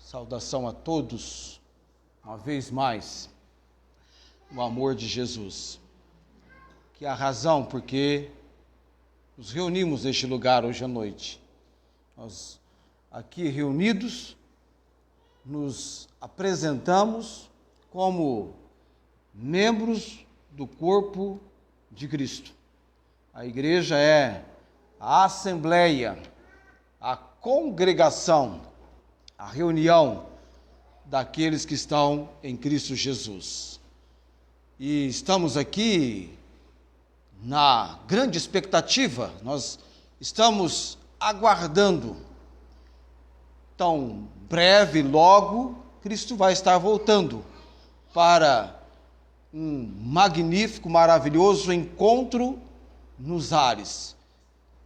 Saudação a todos, uma vez mais, o amor de Jesus, que é a razão porque nos reunimos neste lugar hoje à noite. Nós aqui reunidos nos apresentamos como membros do corpo de Cristo. A igreja é a assembleia, a congregação, a reunião daqueles que estão em Cristo Jesus. E estamos aqui na grande expectativa, nós estamos aguardando. Tão breve, logo, Cristo vai estar voltando para um magnífico, maravilhoso encontro nos ares,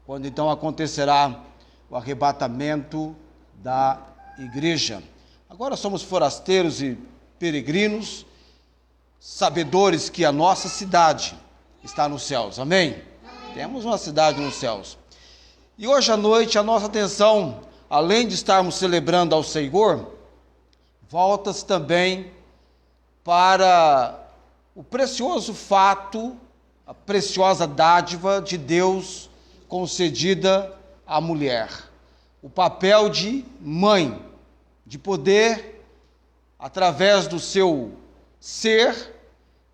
quando então acontecerá o arrebatamento da igreja. Agora somos forasteiros e peregrinos, sabedores que a nossa cidade está nos céus, amém? Temos uma cidade nos céus. E hoje à noite a nossa atenção, além de estarmos celebrando ao Senhor, volta-se também para o precioso fato, a preciosa dádiva de Deus concedida à mulher. O papel de mãe, de poder, através do seu ser,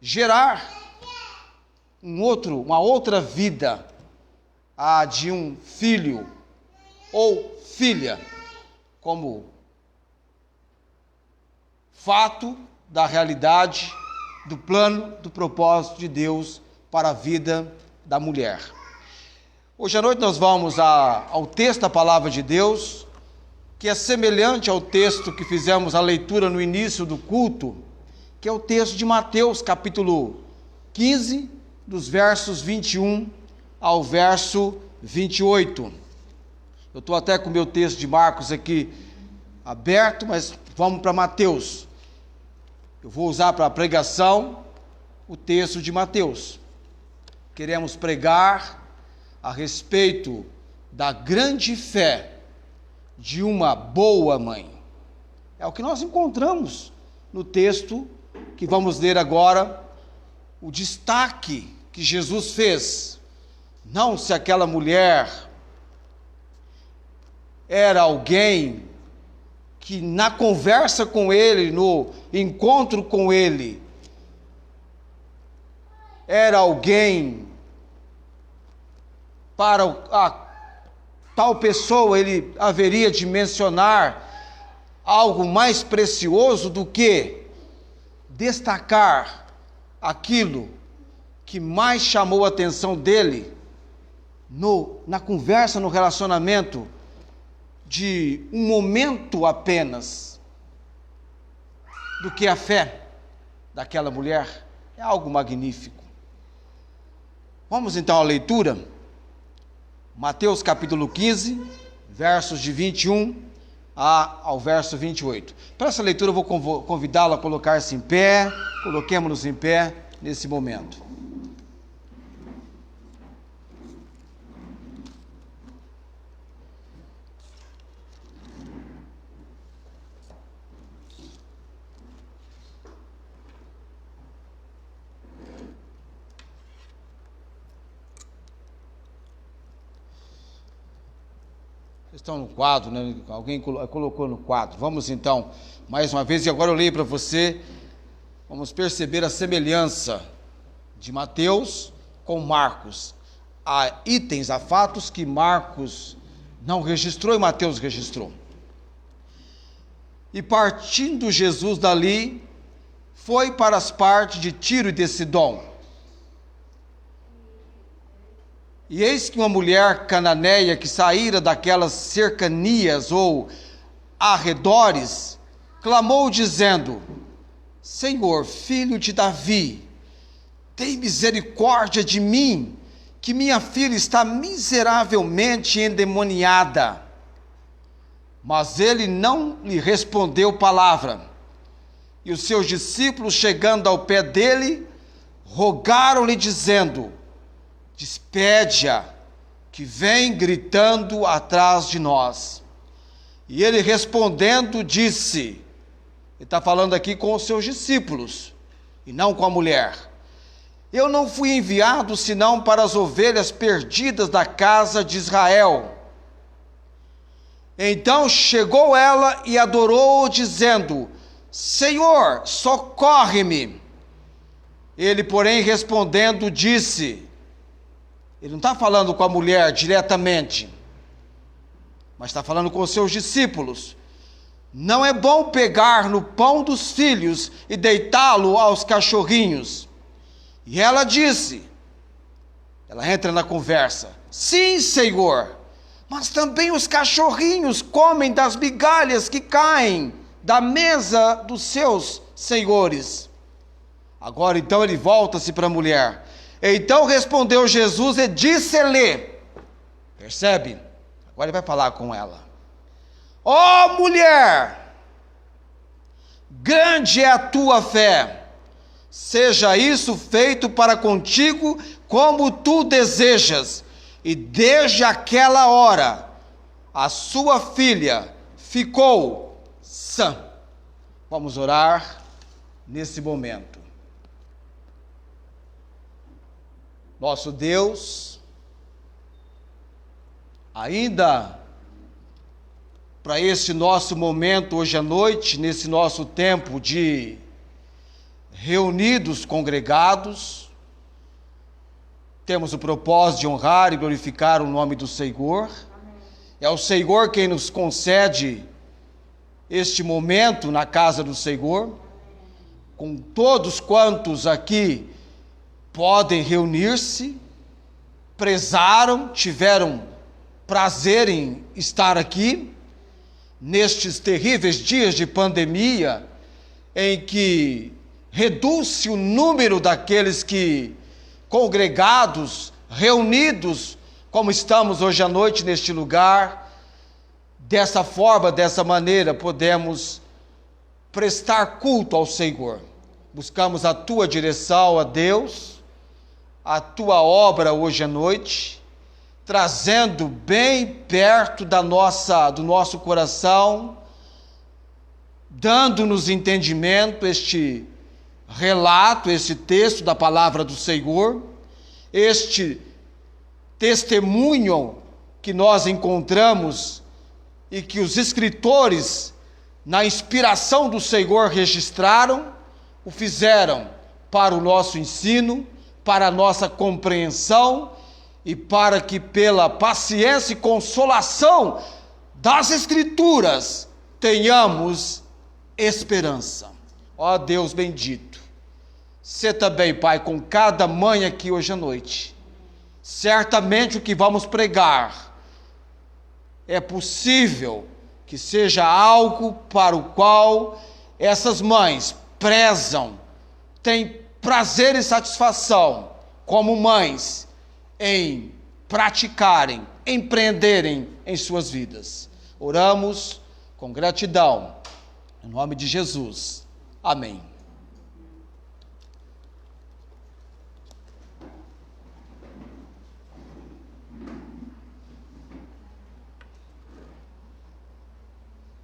gerar uma outra vida, a de um filho ou filha, como fato da realidade, do plano, do propósito de Deus para a vida da mulher. Hoje à noite nós vamos ao texto da Palavra de Deus, que é semelhante ao texto que fizemos a leitura no início do culto, que é o texto de Mateus, capítulo 15, dos versos 21 ao verso 28. Eu estou até com o meu texto de Marcos aqui aberto, mas vamos para Mateus. Eu vou usar para a pregação o texto de Mateus. Queremos pregar a respeito da grande fé de uma boa mãe. É o que nós encontramos no texto que vamos ler agora, o destaque que Jesus fez. Não se aquela mulher era alguém que na conversa com ele, no encontro com ele, era alguém para a tal pessoa, ele haveria de mencionar algo mais precioso do que destacar aquilo que mais chamou a atenção dele na conversa, no relacionamento, de um momento apenas, do que a fé daquela mulher. É algo magnífico. Vamos então à leitura. Mateus capítulo 15, versos de 21 ao verso 28. Para essa leitura eu vou convidá-lo a colocar-se em pé. Coloquemos-nos em pé nesse momento. Estão no quadro, né? Alguém colocou no quadro. Vamos então, mais uma vez, e agora eu leio para você. Vamos perceber a semelhança de Mateus com Marcos. Há itens, há fatos que Marcos não registrou e Mateus registrou. E partindo Jesus dali, foi para as partes de Tiro e de Sidom. E eis que uma mulher cananeia que saíra daquelas cercanias ou arredores, clamou dizendo: Senhor, filho de Davi, tem misericórdia de mim, que minha filha está miseravelmente endemoniada. Mas ele não lhe respondeu palavra. E os seus discípulos, chegando ao pé dele, rogaram-lhe dizendo: despede-a, que vem gritando atrás de nós. E ele respondendo disse, ele está falando aqui com os seus discípulos, e não com a mulher: eu não fui enviado senão para as ovelhas perdidas da casa de Israel. Então chegou ela e adorou, dizendo: Senhor, socorre-me. Ele, porém, respondendo, disse, ele não está falando com a mulher diretamente, mas está falando com os seus discípulos: não é bom pegar no pão dos filhos e deitá-lo aos cachorrinhos. E ela disse, ela entra na conversa: sim, Senhor, mas também os cachorrinhos comem das migalhas que caem da mesa dos seus senhores. Agora então ele volta-se para a mulher. Então respondeu Jesus e disse-lhe, percebe? Agora ele vai falar com ela: ó mulher, grande é a tua fé, seja isso feito para contigo como tu desejas. E desde aquela hora, a sua filha ficou sã. Vamos orar nesse momento. Nosso Deus, ainda para esse nosso momento hoje à noite, nesse nosso tempo de reunidos, congregados, temos o propósito de honrar e glorificar o nome do Senhor. Amém. É o Senhor quem nos concede este momento na casa do Senhor, com todos quantos aqui podem reunir-se, prezaram, tiveram prazer em estar aqui, nestes terríveis dias de pandemia, em que reduz-se o número daqueles que, congregados, reunidos, como estamos hoje à noite neste lugar. Dessa forma, dessa maneira, podemos prestar culto ao Senhor. Buscamos a tua direção, a Deus, a tua obra hoje à noite, trazendo bem perto do nosso coração, dando-nos entendimento este relato, este texto da palavra do Senhor, este testemunho que nós encontramos e que os escritores, na inspiração do Senhor, registraram, o fizeram para o nosso ensino, para a nossa compreensão e para que pela paciência e consolação das Escrituras tenhamos esperança. Ó Deus bendito, sê também, Pai, com cada mãe aqui hoje à noite. Certamente o que vamos pregar é possível que seja algo para o qual essas mães prezam, têm prazer e satisfação, como mães, em praticarem, empreenderem em suas vidas. Oramos com gratidão, em nome de Jesus. Amém.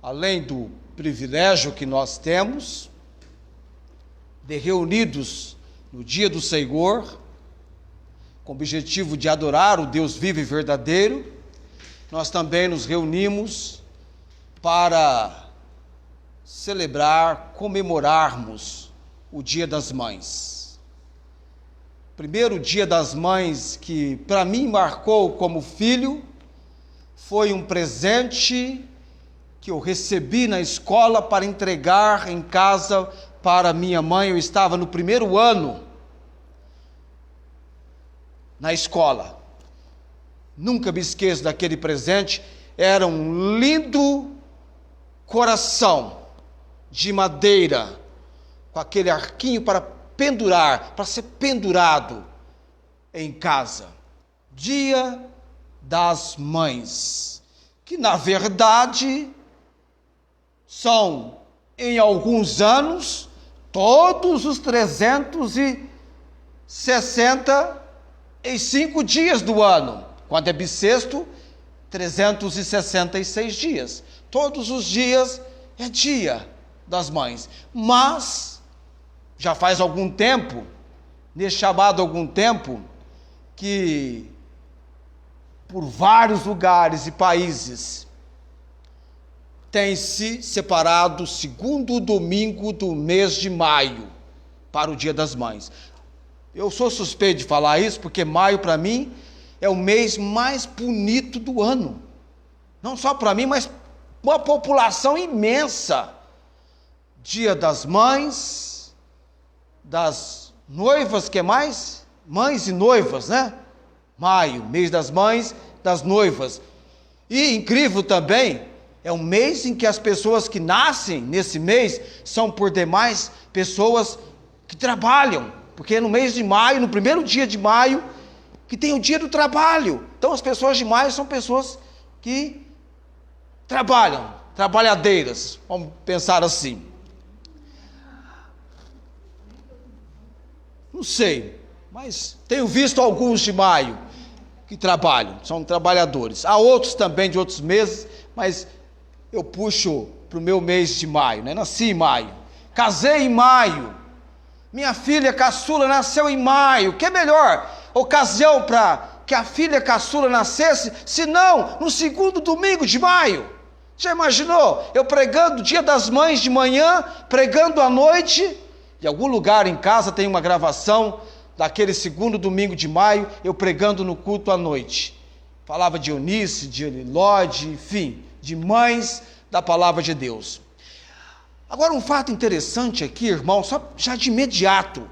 Além do privilégio que nós temos de reunidos no dia do Senhor, com o objetivo de adorar o Deus vivo e verdadeiro, nós também nos reunimos para celebrar, comemorarmos o Dia das Mães. Primeiro Dia das Mães que para mim marcou como filho foi um presente que eu recebi na escola para entregar em casa para minha mãe. Eu estava no primeiro ano na escola. Nunca me esqueço daquele presente. Era um lindo coração de madeira, com aquele arquinho para pendurar, para ser pendurado em casa. Dia das Mães, que na verdade são, em alguns anos, todos os 365 dias do ano. Quando é bissexto, 366 dias. Todos os dias é dia das mães. Mas, já faz algum tempo, nesse chamado algum tempo, que por vários lugares e países tem se separado o segundo domingo do mês de maio para o Dia das Mães. Eu sou suspeito de falar isso porque maio para mim é o mês mais bonito do ano. Não só para mim, mas uma população imensa. Dia das Mães, das noivas, que mais? Mães e noivas, né? Maio, mês das mães, das noivas. E incrível também, é um mês em que as pessoas que nascem nesse mês são por demais pessoas que trabalham, porque no mês de maio, no primeiro dia de maio, que tem o dia do trabalho. Então as pessoas de maio são pessoas que trabalham, trabalhadeiras, vamos pensar assim. Não sei, mas tenho visto alguns de maio que trabalham, são trabalhadores. Há outros também de outros meses, mas eu puxo para o meu mês de maio, né? Nasci em maio, casei em maio, minha filha caçula nasceu em maio. Que melhor ocasião para que a filha caçula nascesse, se não no segundo domingo de maio? Já imaginou? Eu pregando Dia das Mães de manhã, pregando à noite. Em algum lugar em casa tem uma gravação daquele segundo domingo de maio, eu pregando no culto à noite. Falava de Eunice, de Elilode, enfim, de mães da palavra de Deus. Agora um fato interessante aqui, irmão, só já de imediato,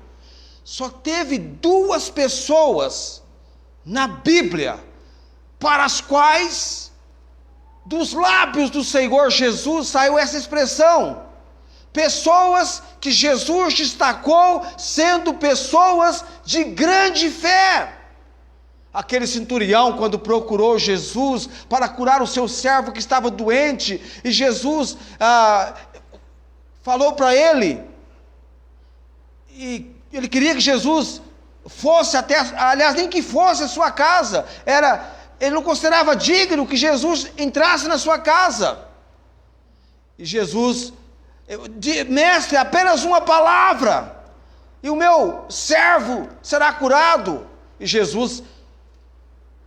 só teve duas pessoas na Bíblia para as quais dos lábios do Senhor Jesus saiu essa expressão. Pessoas que Jesus destacou sendo pessoas de grande fé. Aquele centurião, quando procurou Jesus para curar o seu servo que estava doente, e Jesus falou para ele, e ele queria que Jesus fosse até, aliás, nem que fosse a sua casa, ele não considerava digno que Jesus entrasse na sua casa. E Jesus, mestre, apenas uma palavra, e o meu servo será curado. E Jesus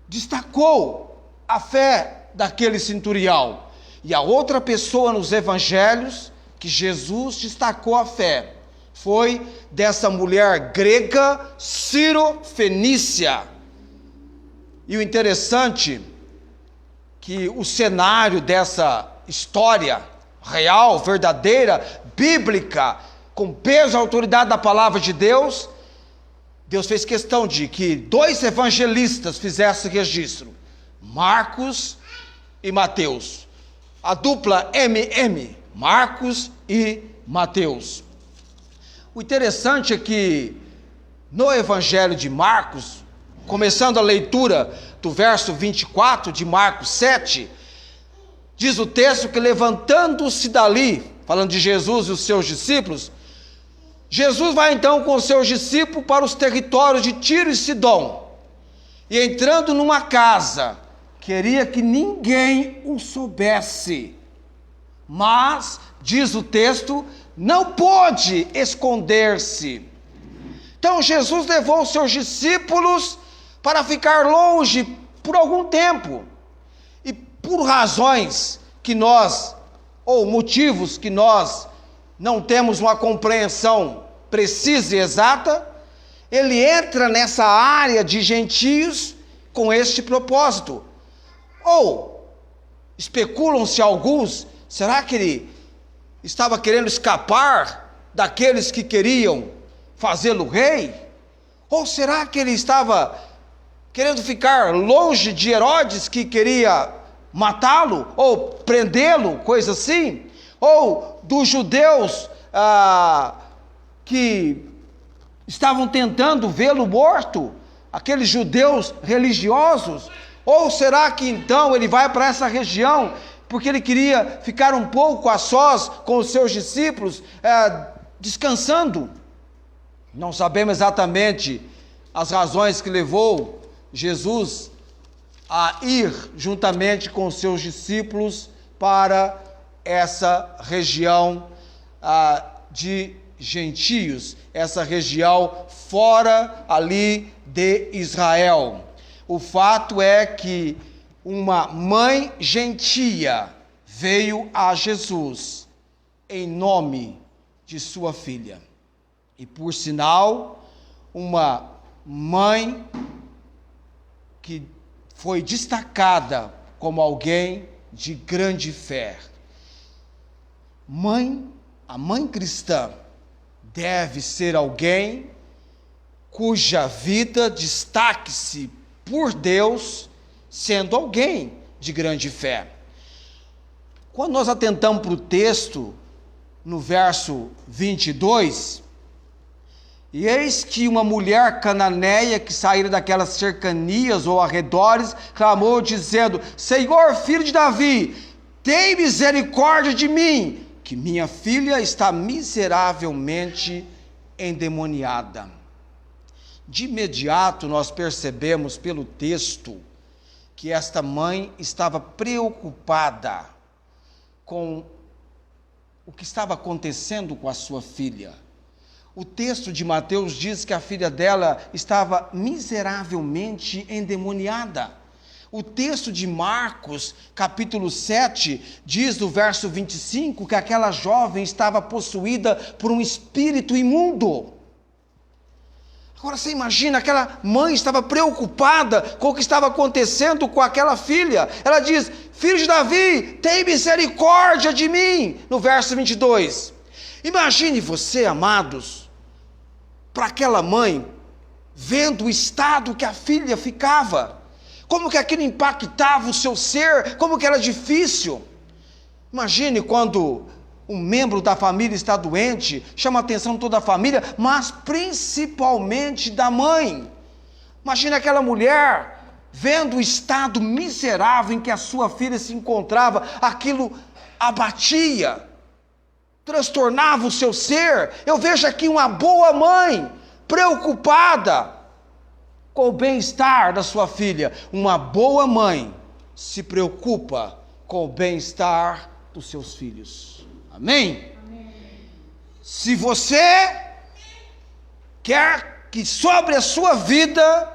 destacou a fé daquele centurião. E a outra pessoa nos evangelhos que Jesus destacou a fé foi dessa mulher grega Ciro-Fenícia. E o interessante que o cenário dessa história real, verdadeira, bíblica, com peso e autoridade da palavra de Deus, Deus fez questão de que dois evangelistas fizessem registro, Marcos e Mateus, a dupla MM, Marcos e Mateus. O interessante é que no evangelho de Marcos, começando a leitura do verso 24 de Marcos 7, diz o texto que levantando-se dali, falando de Jesus e os seus discípulos, Jesus vai então com os seus discípulos para os territórios de Tiro e Sidom, e entrando numa casa, queria que ninguém o soubesse, mas, diz o texto, não pôde esconder-se. Então Jesus levou os seus discípulos para ficar longe por algum tempo, e por razões que nós, ou motivos que nós não temos uma compreensão precisa e exata, ele entra nessa área de gentios com este propósito. Ou especulam-se alguns, será que ele estava querendo escapar daqueles que queriam fazê-lo rei? Ou será que ele estava querendo ficar longe de Herodes, que queria matá-lo ou prendê-lo, coisa assim? Ou dos judeus que estavam tentando vê-lo morto, aqueles judeus religiosos? Ou será que então ele vai para essa região porque ele queria ficar um pouco a sós com os seus discípulos, descansando? Não sabemos exatamente as razões que levou Jesus a ir juntamente com seus discípulos para essa região de gentios, essa região fora ali de Israel. O fato é que uma mãe gentia veio a Jesus em nome de sua filha. E por sinal, uma mãe que foi destacada como alguém de grande fé. A mãe cristã deve ser alguém cuja vida destaque-se por Deus, sendo alguém de grande fé. Quando nós atentamos para o texto, no verso 22, e eis que uma mulher cananeia que saíra daquelas cercanias ou arredores, clamou dizendo: Senhor, filho de Davi, tem misericórdia de mim, que minha filha está miseravelmente endemoniada. De imediato nós percebemos pelo texto que esta mãe estava preocupada com o que estava acontecendo com a sua filha. O texto de Mateus diz que a filha dela estava miseravelmente endemoniada. O texto de Marcos, capítulo 7, diz no verso 25 que aquela jovem estava possuída por um espírito imundo. Agora você imagina, aquela mãe estava preocupada com o que estava acontecendo com aquela filha. Ela diz: filho de Davi, tem misericórdia de mim, no verso 22. Imagine você, amados, para aquela mãe, vendo o estado que a filha ficava, como que aquilo impactava o seu ser, como que era difícil. Imagine quando um membro da família está doente, chama a atenção de toda a família, mas principalmente da mãe. Imagine aquela mulher vendo o estado miserável em que a sua filha se encontrava, aquilo abatia, transtornava o seu ser. Eu vejo aqui uma boa mãe, preocupada com o bem-estar da sua filha. Uma boa mãe se preocupa com o bem-estar dos seus filhos. Amém? Amém? Se você quer que sobre a sua vida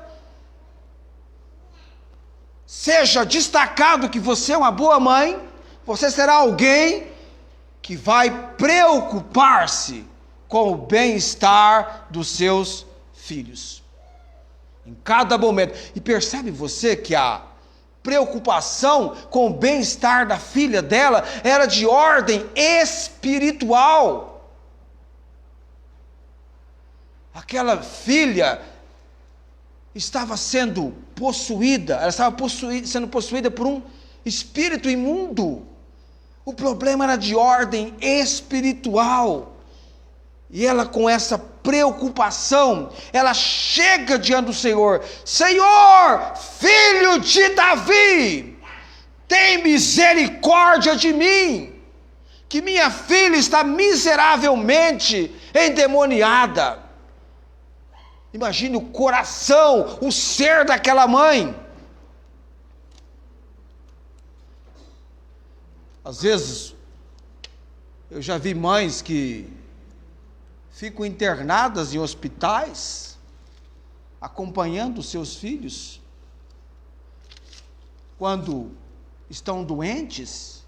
seja destacado que você é uma boa mãe, você será alguém que vai preocupar-se com o bem-estar dos seus filhos. Em cada momento. E percebe você que a preocupação com o bem-estar da filha dela era de ordem espiritual. Aquela filha estava sendo possuída, ela estava sendo possuída por um espírito imundo. O problema era de ordem espiritual. E ela, com essa preocupação, ela chega diante do Senhor: Senhor, filho de Davi, tem misericórdia de mim, que minha filha está miseravelmente endemoniada. Imagine o coração, o ser daquela mãe. Às vezes, eu já vi mães que ficam internadas em hospitais, acompanhando os seus filhos, quando estão doentes.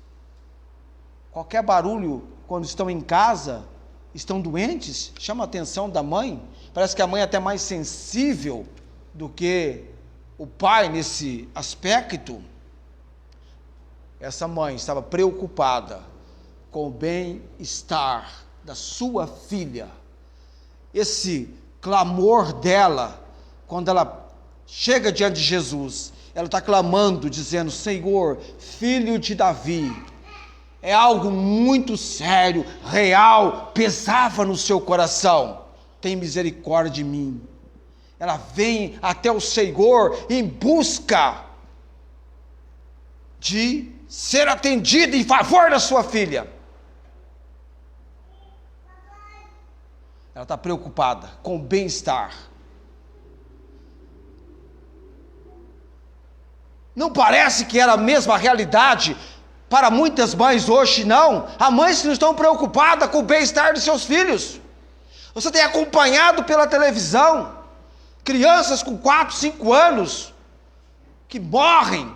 Qualquer barulho, quando estão em casa, estão doentes, chama a atenção da mãe. Parece que a mãe é até mais sensível do que o pai nesse aspecto. Essa mãe estava preocupada com o bem-estar da sua filha. Esse clamor dela, quando ela chega diante de Jesus, ela está clamando, dizendo: Senhor, filho de Davi, é algo muito sério, real, pesava no seu coração, tem misericórdia de mim. Ela vem até o Senhor em busca de ser atendida em favor da sua filha. Ela está preocupada com o bem-estar. Não parece que era a mesma realidade para muitas mães hoje, não? Há mães que não estão preocupadas com o bem-estar de seus filhos. Você tem acompanhado pela televisão crianças com 4, 5 anos que morrem.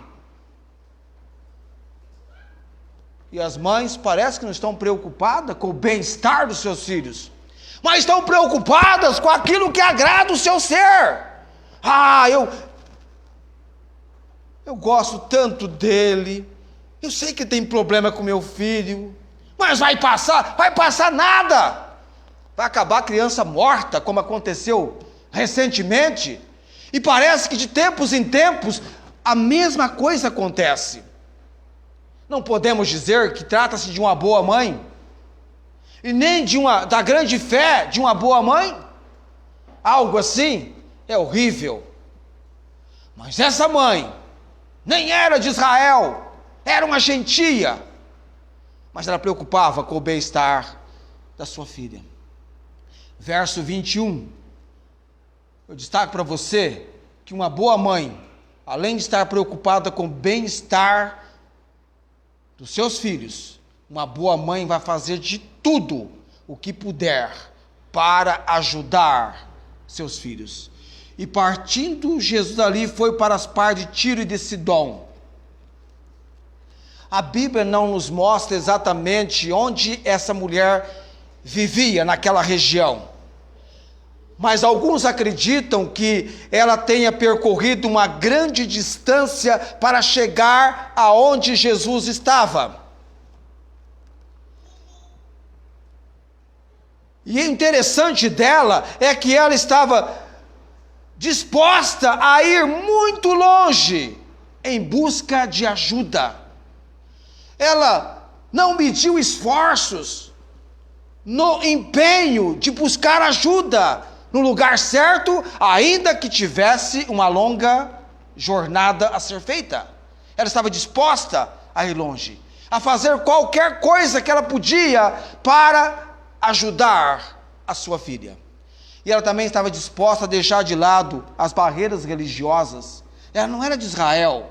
E as mães parece que não estão preocupadas com o bem-estar dos seus filhos, mas estão preocupadas com aquilo que agrada o seu ser. Eu gosto tanto dele, eu sei que tem problema com meu filho, mas vai passar nada. Vai acabar a criança morta, como aconteceu recentemente, e parece que de tempos em tempos a mesma coisa acontece. Não podemos dizer que trata-se de uma boa mãe, e nem da grande fé de uma boa mãe. Algo assim é horrível. Mas essa mãe nem era de Israel, era uma gentia, mas ela preocupava com o bem-estar da sua filha. Verso 21, eu destaco para você que uma boa mãe, além de estar preocupada com o bem-estar dos seus filhos, uma boa mãe vai fazer de tudo o que puder para ajudar seus filhos. E partindo, Jesus ali foi para as partes de Tiro e de Sidom. A Bíblia não nos mostra exatamente onde essa mulher vivia naquela região, mas alguns acreditam que ela tenha percorrido uma grande distância para chegar aonde Jesus estava. E o interessante dela é que ela estava disposta a ir muito longe em busca de ajuda. Ela não mediu esforços no empenho de buscar ajuda no lugar certo, ainda que tivesse uma longa jornada a ser feita. Ela estava disposta a ir longe, a fazer qualquer coisa que ela podia para ajudar a sua filha. E ela também estava disposta a deixar de lado as barreiras religiosas. Ela não era de Israel.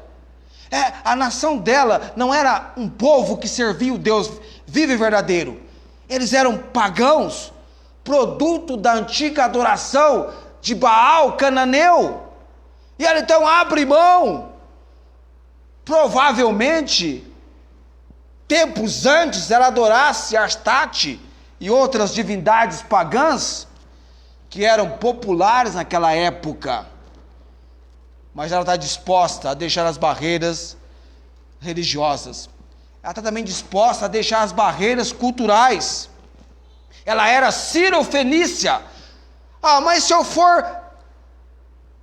A nação dela não era um povo que servia o Deus vivo e verdadeiro. Eles eram pagãos, produto da antiga adoração de Baal cananeu. E ela então abre mão. Provavelmente, tempos antes, ela adorasse Astarte e outras divindades pagãs que eram populares naquela época, mas ela está disposta a deixar as barreiras religiosas, ela está também disposta a deixar as barreiras culturais. Ela era sírio-fenícia. Mas se eu for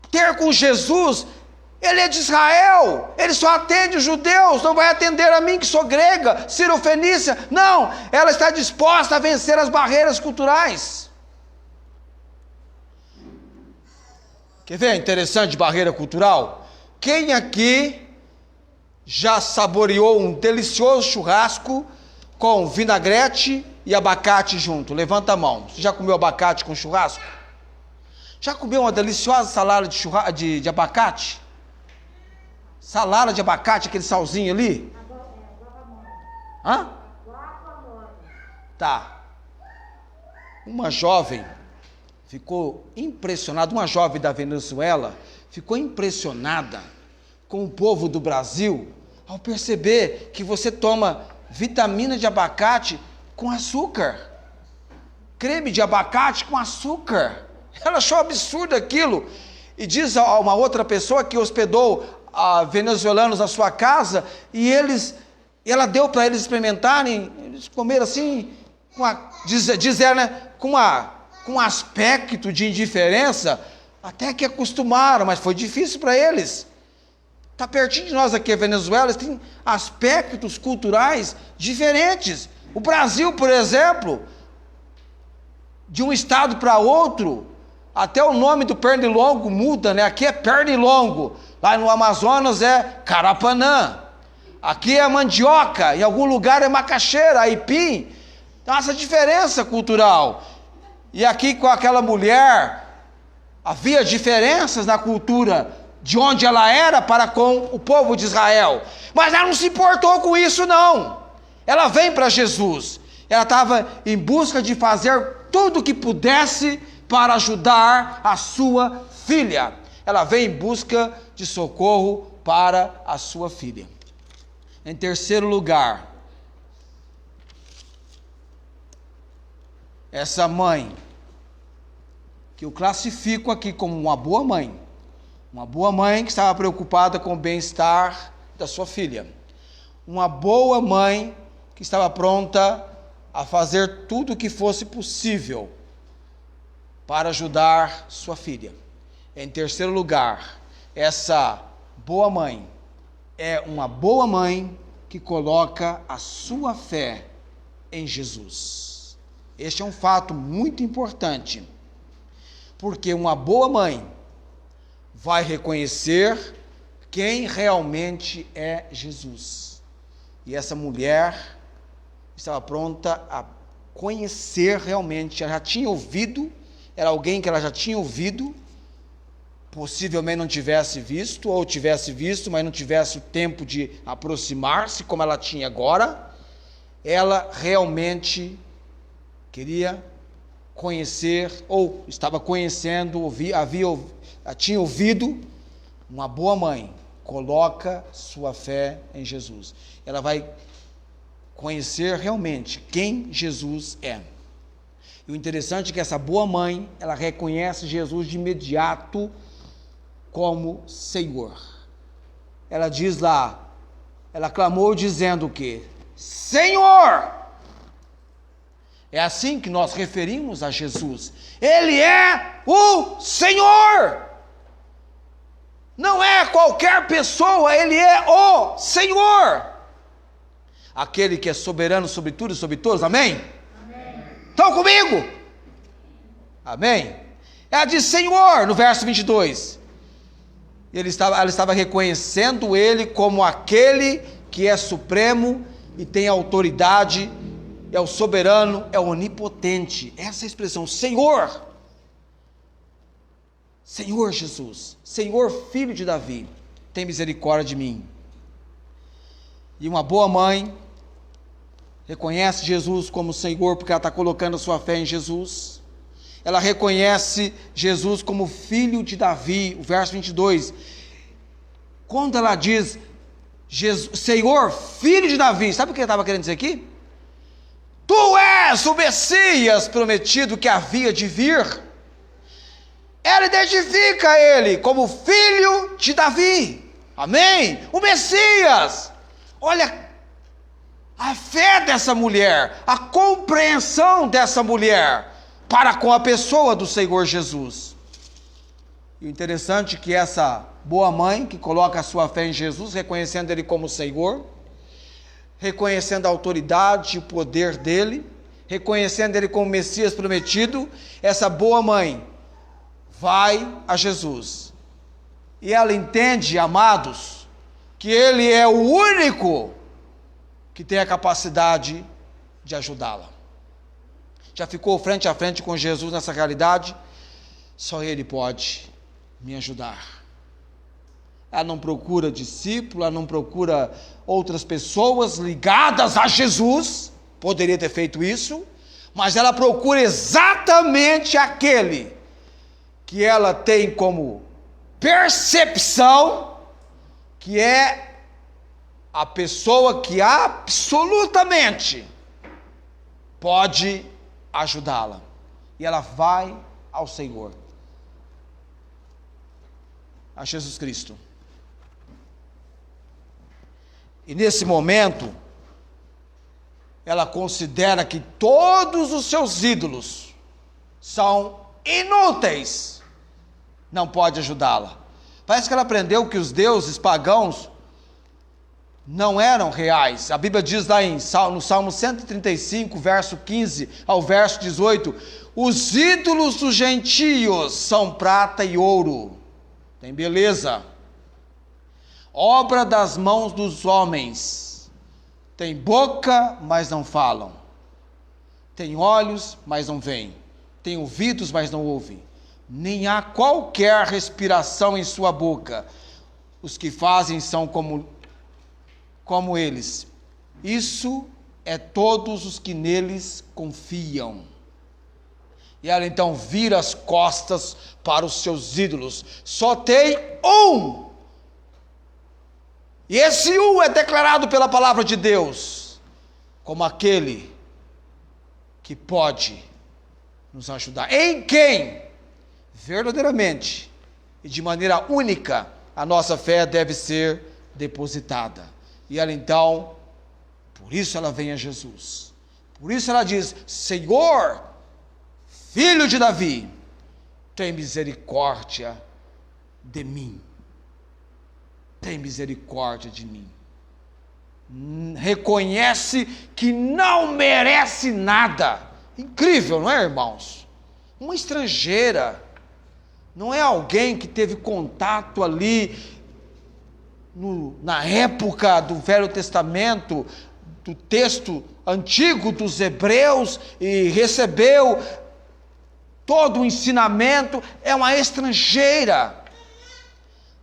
ter com Jesus, ele é de Israel, ele só atende os judeus, não vai atender a mim que sou grega, sírio-fenícia. Não, ela está disposta a vencer as barreiras culturais. Quer ver interessante barreira cultural? Quem aqui já saboreou um delicioso churrasco com vinagrete e abacate junto? Levanta a mão. Você já comeu abacate com churrasco? Já comeu uma deliciosa salada de abacate? Salada de abacate, aquele salzinho ali? Hã? Tá. Uma jovem ficou impressionada, uma jovem da Venezuela, ficou impressionada com o povo do Brasil, ao perceber que você toma vitamina de abacate com açúcar, creme de abacate com açúcar. Ela achou absurdo aquilo, e diz a uma outra pessoa que hospedou venezuelanos na sua casa, e ela deu para eles experimentarem, eles comeram assim, com um aspecto de indiferença, até que acostumaram, mas foi difícil para eles. Está pertinho de nós aqui, a Venezuela, eles têm aspectos culturais diferentes. O Brasil, por exemplo, de um estado para outro, até o nome do pernilongo muda, né? Aqui é pernilongo, lá no Amazonas é carapanã, aqui é mandioca, em algum lugar é macaxeira, aipim. Então essa diferença cultural. E aqui com aquela mulher, havia diferenças na cultura de onde ela era para com o povo de Israel. Mas ela não se importou com isso, não. Ela vem para Jesus. Ela estava em busca de fazer tudo o que pudesse para ajudar a sua filha. Ela vem em busca de socorro para a sua filha. Em terceiro lugar, essa mãe, que eu classifico aqui como uma boa mãe que estava preocupada com o bem-estar da sua filha, uma boa mãe que estava pronta a fazer tudo o que fosse possível para ajudar sua filha. Em terceiro lugar, essa boa mãe é uma boa mãe que coloca a sua fé em Jesus. Este é um fato muito importante, porque uma boa mãe vai reconhecer quem realmente é Jesus. E essa mulher estava pronta a conhecer realmente, ela já tinha ouvido, era alguém que ela já tinha ouvido, possivelmente não tivesse visto, ou tivesse visto, mas não tivesse o tempo de aproximar-se, como ela tinha agora. Ela realmente queria conhecer, ou estava conhecendo, tinha ouvido. Uma boa mãe coloca sua fé em Jesus. Ela vai conhecer realmente quem Jesus é. E o interessante é que essa boa mãe, ela reconhece Jesus de imediato como Senhor. Ela diz lá, ela clamou dizendo o quê? Senhor! É assim que nós referimos a Jesus. Ele é o Senhor! Não é qualquer pessoa, Ele é o Senhor! Aquele que é soberano sobre tudo e sobre todos, amém? Amém. Estão comigo? Amém? Ela diz Senhor, no verso 22. Ela estava reconhecendo Ele como aquele que é supremo e tem autoridade, é o soberano, é o onipotente. Essa é a expressão, Senhor. Senhor Jesus, Senhor Filho de Davi, tem misericórdia de mim. E uma boa mãe reconhece Jesus como Senhor, porque ela está colocando a sua fé em Jesus. Ela reconhece Jesus como Filho de Davi, o verso 22. Quando ela diz, Senhor, Filho de Davi, sabe o que ela estava querendo dizer aqui? Tu és o Messias prometido que havia de vir. Ela identifica ele como filho de Davi. Amém? O Messias. Olha a fé dessa mulher, a compreensão dessa mulher para com a pessoa do Senhor Jesus. E o interessante é que essa boa mãe que coloca a sua fé em Jesus, reconhecendo Ele como Senhor, reconhecendo a autoridade e o poder dEle, reconhecendo Ele como Messias prometido, essa boa mãe vai a Jesus. E ela entende, amados, que Ele é o único que tem a capacidade de ajudá-la. Já ficou frente a frente com Jesus nessa realidade? Só Ele pode me ajudar. Ela não procura discípulo, ela não procura outras pessoas ligadas a Jesus, poderia ter feito isso, mas ela procura exatamente aquele que ela tem como percepção, que é a pessoa que absolutamente pode ajudá-la. E ela vai ao Senhor, a Jesus Cristo. E nesse momento, ela considera que todos os seus ídolos são inúteis, não pode ajudá-la. Parece que ela aprendeu que os deuses pagãos não eram reais. A Bíblia diz lá no Salmo 135, verso 15 ao verso 18, os ídolos dos gentios são prata e ouro, tem beleza, obra das mãos dos homens, tem boca, mas não falam, tem olhos, mas não veem, tem ouvidos, mas não ouvem, nem há qualquer respiração em sua boca. Os que fazem são como eles. Isso é todos os que neles confiam. E ela então vira as costas para os seus ídolos. Só tem um. E esse um é declarado pela palavra de Deus como aquele que pode nos ajudar. Em quem, verdadeiramente e de maneira única, a nossa fé deve ser depositada. E ela então, por isso ela vem a Jesus. Por isso ela diz: Senhor, Filho de Davi, tem misericórdia de mim. Tem misericórdia de mim. Reconhece que não merece nada. Incrível, não é, irmãos? Uma estrangeira, não é alguém que teve contato ali na época do Velho Testamento, do texto antigo dos Hebreus, e recebeu todo o ensinamento. É uma estrangeira,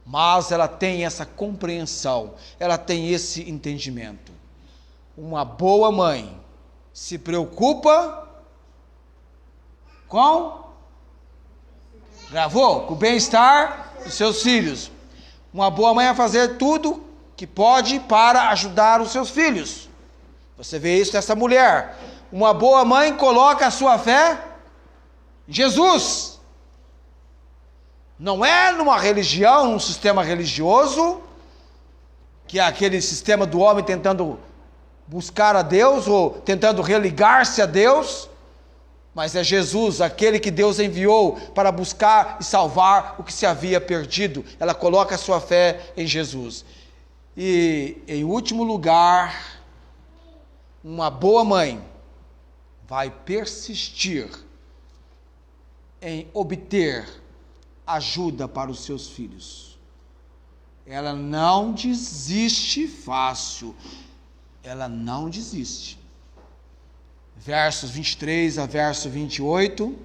mas ela tem essa compreensão, ela tem esse entendimento. Uma boa mãe se preocupa com o bem-estar dos seus filhos. Uma boa mãe vai fazer tudo que pode para ajudar os seus filhos. Você vê isso nessa mulher. Uma boa mãe coloca a sua fé em Jesus. Não é numa religião, num sistema religioso, que é aquele sistema do homem tentando buscar a Deus, ou tentando religar-se a Deus, mas é Jesus, aquele que Deus enviou para buscar e salvar o que se havia perdido. Ela coloca a sua fé em Jesus. E, em último lugar, uma boa mãe vai persistir em obter ajuda para os seus filhos. Ela não desiste fácil. Ela não desiste. Versos 23 a verso 28.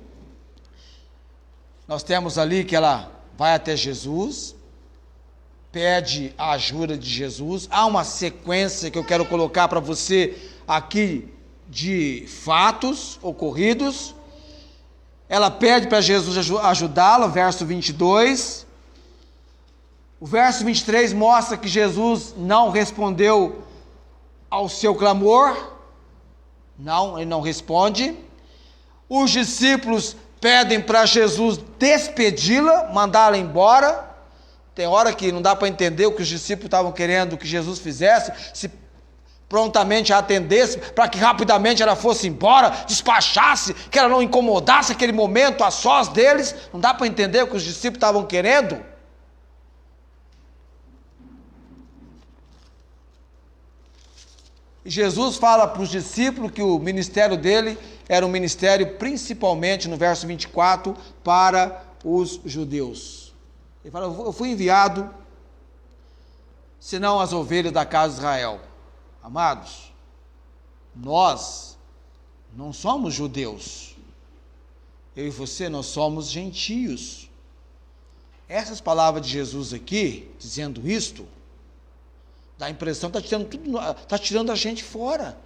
Nós temos ali que ela vai até Jesus, pede a ajuda de Jesus. Há uma sequência que eu quero colocar para você aqui de fatos ocorridos. Ela pede para Jesus ajudá-la, verso 22. O verso 23 mostra que Jesus não respondeu ao seu clamor. Não, ele não responde. Os discípulos pedem para Jesus despedi-la, mandá-la embora. Tem hora que não dá para entender o que os discípulos estavam querendo que Jesus fizesse, se prontamente a atendesse, para que rapidamente ela fosse embora, despachasse, que ela não incomodasse aquele momento a sós deles. Não dá para entender o que os discípulos estavam querendo. E Jesus fala para os discípulos que o ministério dele era um ministério principalmente, no verso 24, para os judeus. Ele fala: eu fui enviado, senão as ovelhas da casa de Israel. Amados, nós não somos judeus. Eu e você, nós somos gentios. Essas palavras de Jesus aqui, dizendo isto, dá a impressão que está tirando a gente fora,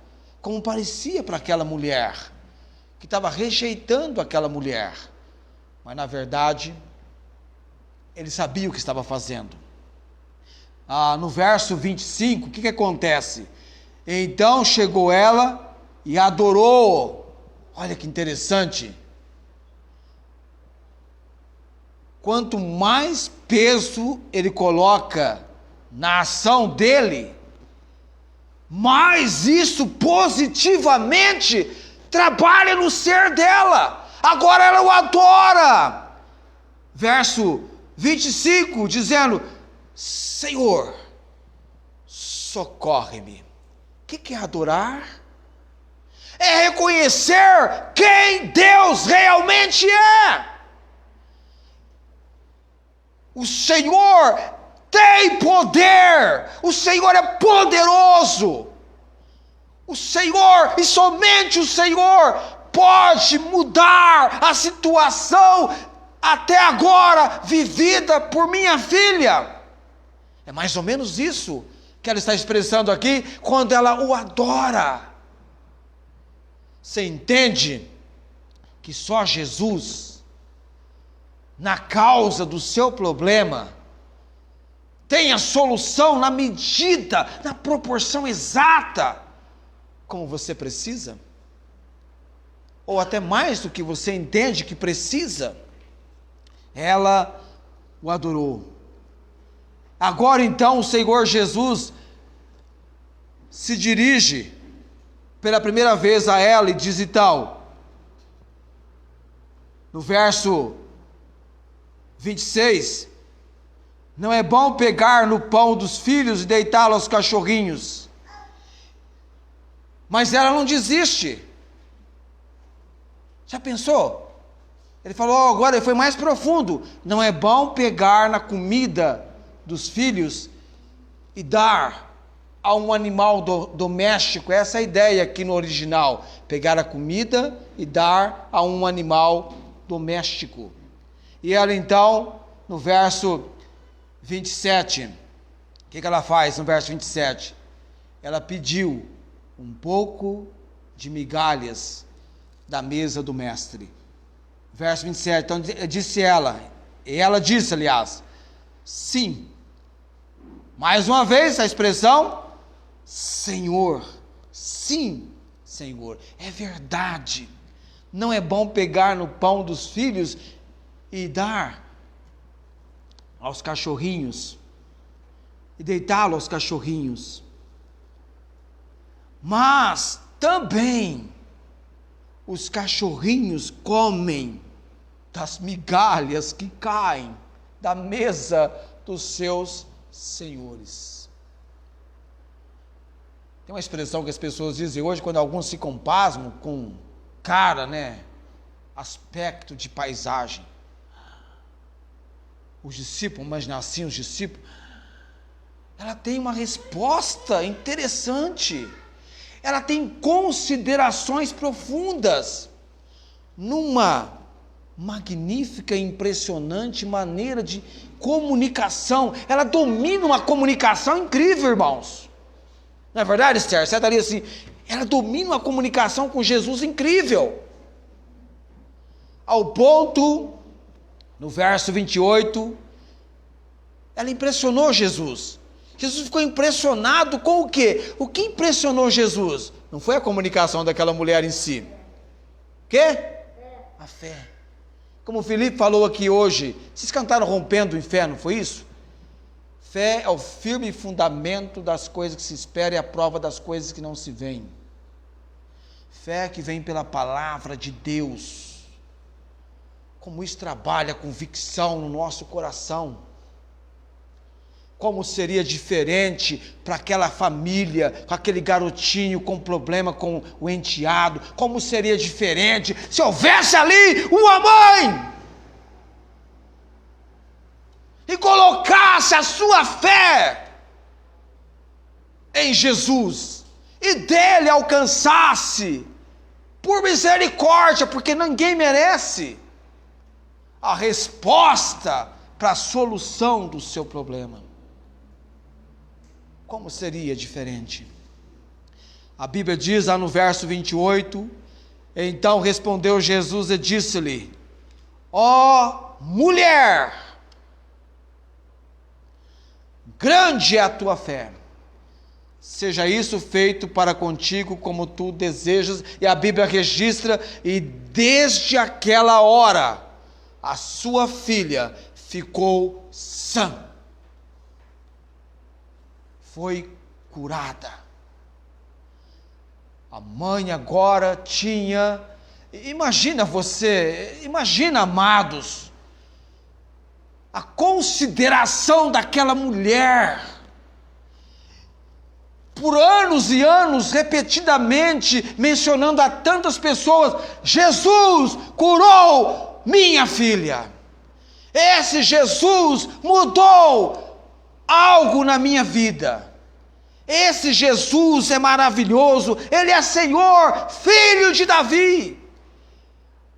como parecia para aquela mulher, que estava rejeitando aquela mulher. Mas na verdade, ele sabia o que estava fazendo. No verso 25, o que acontece? Então chegou ela e adorou. Olha que interessante. Quanto mais peso ele coloca na ação dele, mais isso positivamente trabalha no ser dela. Agora ela o adora. Verso 25, dizendo: Senhor, socorre-me. O que é adorar? É reconhecer quem Deus realmente é. O Senhor tem poder, o Senhor é poderoso. O Senhor, e somente o Senhor, pode mudar a situação até agora vivida por minha filha. É mais ou menos isso que ela está expressando aqui quando ela o adora. Você entende que só Jesus, na causa do seu problema, tem a solução na medida, na proporção exata como você precisa? Ou até mais do que você entende que precisa? Ela o adorou. Agora então o Senhor Jesus se dirige pela primeira vez a ela e diz então, no verso 26, não é bom pegar no pão dos filhos e deitá-lo aos cachorrinhos. Mas ela não desiste. Já pensou? Ele falou, agora ele foi mais profundo. Não é bom pegar na comida dos filhos e dar a um animal doméstico. Essa é a ideia aqui no original. Pegar a comida e dar a um animal doméstico. E ela então, no verso 27, o que ela faz no verso 27? Ela pediu um pouco de migalhas da mesa do mestre. Verso 27, então disse ela, e ela disse, aliás, sim. Mais uma vez a expressão, Senhor, sim, Senhor, é verdade. Não é bom pegar no pão dos filhos e dar aos cachorrinhos, e deitá-lo aos cachorrinhos. Mas também os cachorrinhos comem das migalhas que caem da mesa dos seus senhores. Tem uma expressão que as pessoas dizem hoje, quando alguns se compasmam com cara, aspecto de paisagem. Os discípulos, imagina assim, os discípulos, ela tem uma resposta interessante. Ela tem considerações profundas, numa magnífica e impressionante maneira de comunicação. Ela domina uma comunicação incrível, irmãos. Não é verdade, Esther? Você estaria assim, ela domina uma comunicação com Jesus incrível. Ao ponto, no verso 28, ela impressionou Jesus. Jesus ficou impressionado com o quê? O que impressionou Jesus? Não foi a comunicação daquela mulher em si. O quê? A fé. Como o Felipe falou aqui hoje, vocês cantaram Rompendo em Fé, não foi isso? Fé é o firme fundamento das coisas que se esperam e a prova das coisas que não se veem. Fé que vem pela palavra de Deus. Como isso trabalha a convicção no nosso coração. Como seria diferente para aquela família, com aquele garotinho com problema com o enteado, como seria diferente se houvesse ali uma mãe e colocasse a sua fé em Jesus e dele alcançasse, por misericórdia, porque ninguém merece, a resposta para a solução do seu problema. Como seria diferente? A Bíblia diz lá no verso 28, então respondeu Jesus e disse-lhe, ó mulher, grande é a tua fé, seja isso feito para contigo como tu desejas. E a Bíblia registra, e desde aquela hora, a sua filha ficou sã. Foi curada. A mãe agora tinha, imagina, amados, a consideração daquela mulher, por anos e anos, repetidamente, mencionando a tantas pessoas, Jesus curou minha filha, esse Jesus mudou algo na minha vida, esse Jesus é maravilhoso, Ele é Senhor, Filho de Davi,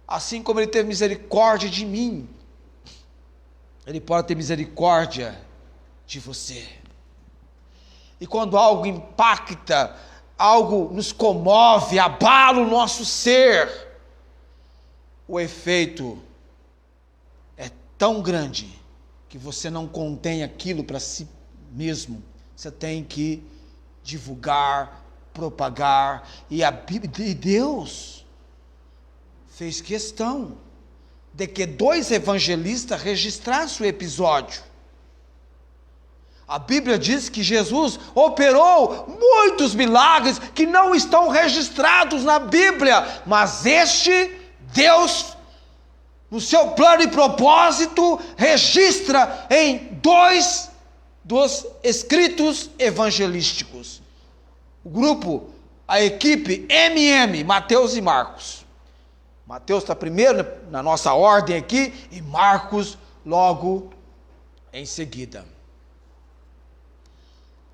assim como Ele teve misericórdia de mim, Ele pode ter misericórdia de você. E quando algo impacta, algo nos comove, abala o nosso ser, o efeito é tão grande que você não contém aquilo para si mesmo. Você tem que divulgar, propagar. E Deus fez questão de que 2 evangelistas registrassem o episódio. A Bíblia diz que Jesus operou muitos milagres que não estão registrados na Bíblia, mas Deus, no seu plano e propósito, registra em 2 dos escritos evangelísticos. O grupo, a equipe Mateus e Marcos. Mateus está primeiro na nossa ordem aqui e Marcos logo em seguida.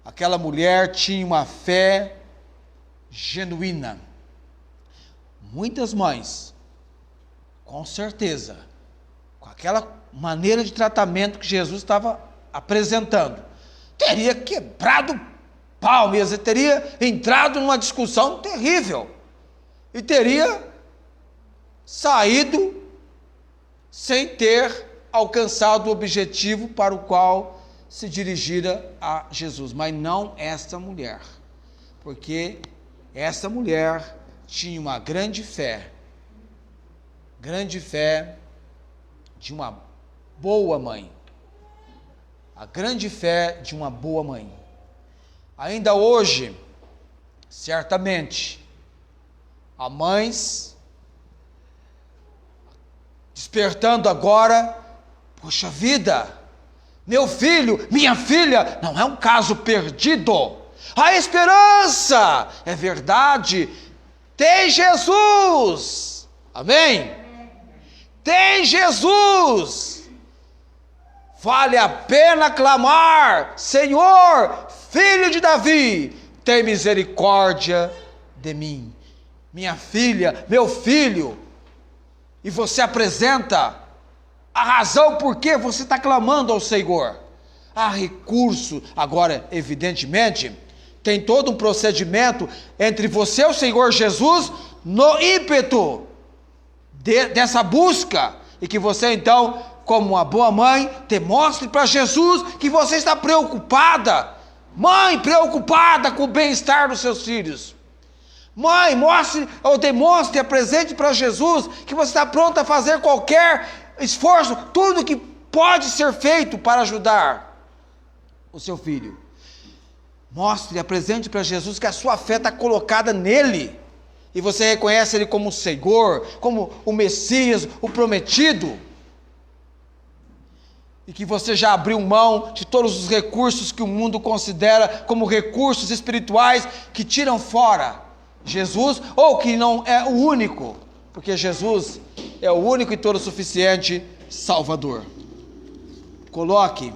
Aquela mulher tinha uma fé genuína. Muitas mães, com certeza, com aquela maneira de tratamento que Jesus estava apresentando, teria quebrado pau mesmo, teria entrado numa discussão terrível e teria saído sem ter alcançado o objetivo para o qual se dirigira a Jesus, mas não esta mulher, porque essa mulher tinha uma grande fé de uma boa mãe, a grande fé de uma boa mãe. Ainda hoje, certamente, há mães despertando agora, poxa vida, meu filho, minha filha, não é um caso perdido. Há esperança, é verdade. Tem Jesus. Amém? Tem Jesus. Vale a pena clamar: Senhor, Filho de Davi, tem misericórdia de mim. Minha filha, meu filho. E você apresenta a razão por que você está clamando ao Senhor. Há recurso. Agora, evidentemente, tem todo um procedimento entre você e o Senhor Jesus no ímpeto dessa busca. E que você, então, como uma boa mãe, demonstre para Jesus que você está preocupada. Mãe preocupada com o bem-estar dos seus filhos. Mãe, mostre ou demonstre, apresente para Jesus que você está pronta a fazer qualquer esforço, tudo que pode ser feito para ajudar o seu filho. Mostre, apresente para Jesus que a sua fé está colocada nele, e você reconhece ele como o Senhor, como o Messias, o prometido, e que você já abriu mão de todos os recursos que o mundo considera como recursos espirituais que tiram fora Jesus, ou que não é o único, porque Jesus é o único e todo suficiente Salvador. Coloque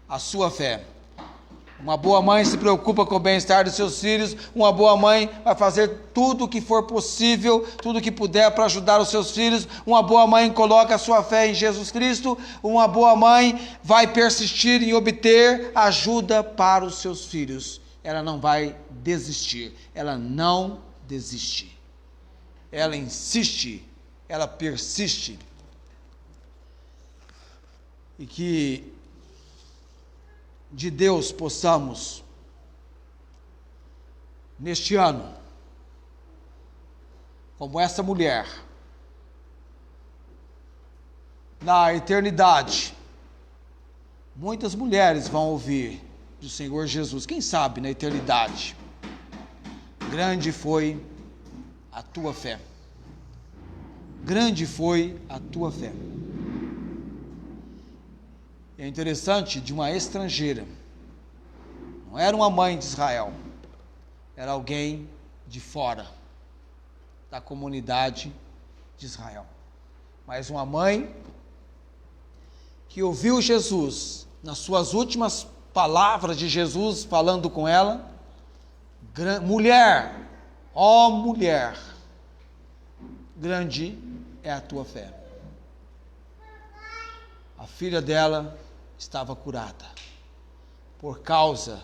a sua fé. Uma boa mãe se preocupa com o bem-estar dos seus filhos. Uma boa mãe vai fazer tudo o que for possível, tudo o que puder para ajudar os seus filhos. Uma boa mãe coloca a sua fé em Jesus Cristo. Uma boa mãe vai persistir em obter ajuda para os seus filhos. Ela não vai desistir. Ela não desiste. Ela insiste. Ela persiste. E que de Deus possamos, neste ano, como essa mulher, na eternidade, muitas mulheres vão ouvir do Senhor Jesus, quem sabe na eternidade: grande foi a tua fé, grande foi a tua fé. É interessante, de uma estrangeira, não era uma mãe de Israel, era alguém de fora da comunidade de Israel, mas uma mãe que ouviu Jesus, nas suas últimas palavras de Jesus falando com ela: mulher, ó mulher, grande é a tua fé. a filha dela estava curada, por causa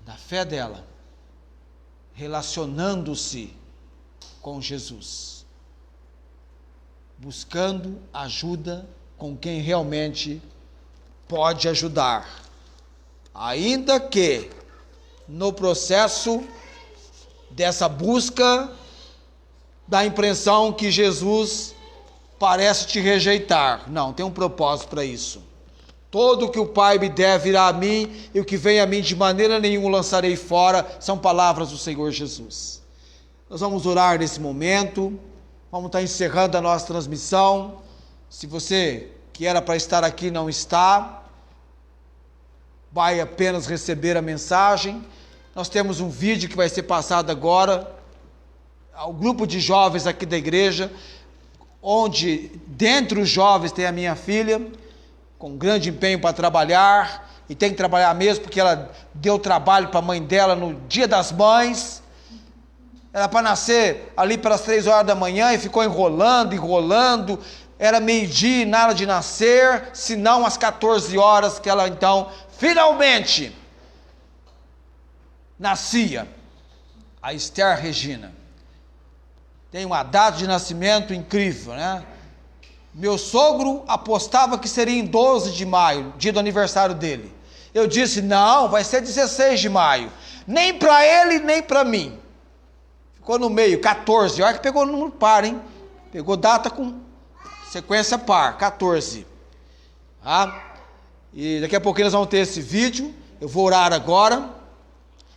da fé dela, relacionando-se com Jesus, buscando ajuda com quem realmente pode ajudar, ainda que no processo dessa busca dá a impressão que Jesus parece te rejeitar. Não, tem um propósito para isso. Todo o que o Pai me der virá a mim, e o que vem a mim de maneira nenhuma lançarei fora, são palavras do Senhor Jesus. Nós vamos orar nesse momento, vamos estar encerrando a nossa transmissão. Se você que era para estar aqui não está, vai apenas receber a mensagem. Nós temos um vídeo que vai ser passado agora ao grupo de jovens aqui da igreja, onde dentre os jovens tem a minha filha, com grande empenho para trabalhar, e tem que trabalhar mesmo, porque ela deu trabalho para a mãe dela no Dia das Mães. Era para nascer ali pelas 3 horas da manhã e ficou enrolando, era meio-dia e nada de nascer, senão às 14 horas que ela então finalmente nascia, a Esther Regina. Tem uma data de nascimento incrível, né? Meu sogro apostava que seria em 12 de maio, dia do aniversário dele. Eu disse, não, vai ser 16 de maio. Nem para ele, nem para mim. Ficou no meio, 14. Olha que pegou número par, hein? Pegou data com sequência par, 14. E daqui a pouquinho nós vamos ter esse vídeo. Eu vou orar agora.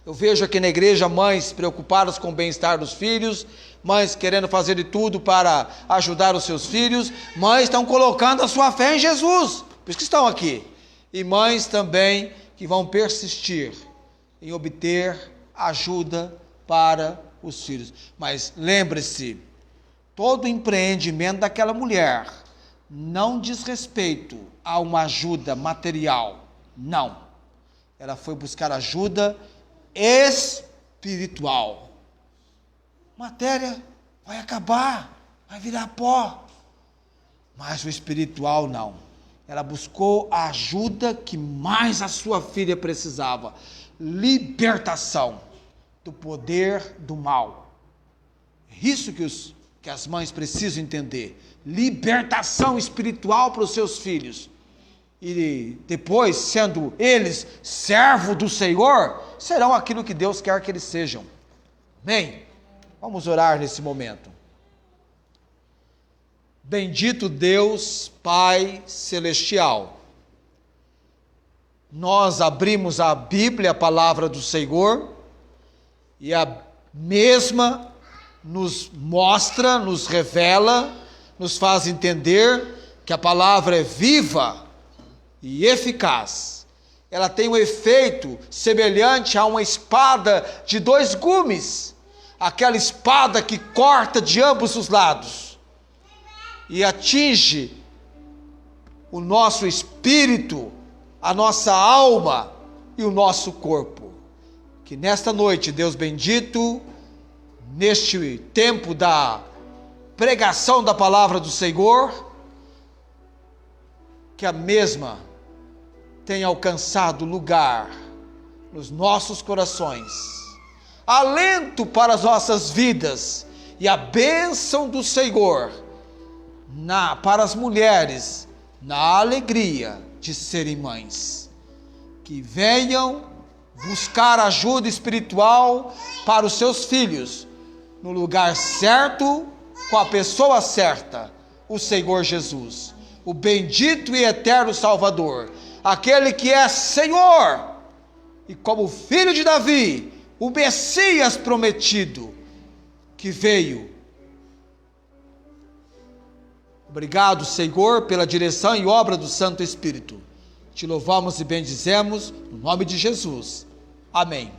Eu vejo aqui na igreja mães preocupadas com o bem-estar dos filhos, mães querendo fazer de tudo para ajudar os seus filhos, mães estão colocando a sua fé em Jesus, por isso que estão aqui, e mães também que vão persistir em obter ajuda para os filhos. Mas lembre-se, todo empreendimento daquela mulher não diz respeito a uma ajuda material, não, ela foi buscar ajuda espiritual. Matéria vai acabar, vai virar pó, mas o espiritual não. Ela buscou a ajuda que mais a sua filha precisava, libertação do poder do mal. É isso que as mães precisam entender, libertação espiritual para os seus filhos. E depois, sendo eles servo do Senhor, serão aquilo que Deus quer que eles sejam. Amém? Vamos orar nesse momento. Bendito Deus, Pai Celestial, nós abrimos a Bíblia, a palavra do Senhor, e a mesma nos mostra, nos revela, nos faz entender que a palavra é viva e eficaz. Ela tem um efeito semelhante a uma espada de 2 gumes, aquela espada que corta de ambos os lados e atinge o nosso espírito, a nossa alma e o nosso corpo. Que nesta noite, Deus bendito, neste tempo da pregação da palavra do Senhor, que a mesma tenha alcançado lugar nos nossos corações, alento para as nossas vidas e a bênção do Senhor para as mulheres, na alegria de serem mães, que venham buscar ajuda espiritual para os seus filhos, no lugar certo, com a pessoa certa, o Senhor Jesus, o bendito e eterno Salvador, aquele que é Senhor, e como filho de Davi, o Messias prometido, que veio. Obrigado, Senhor, pela direção e obra do Santo Espírito. Te louvamos e bendizemos, no nome de Jesus. Amém.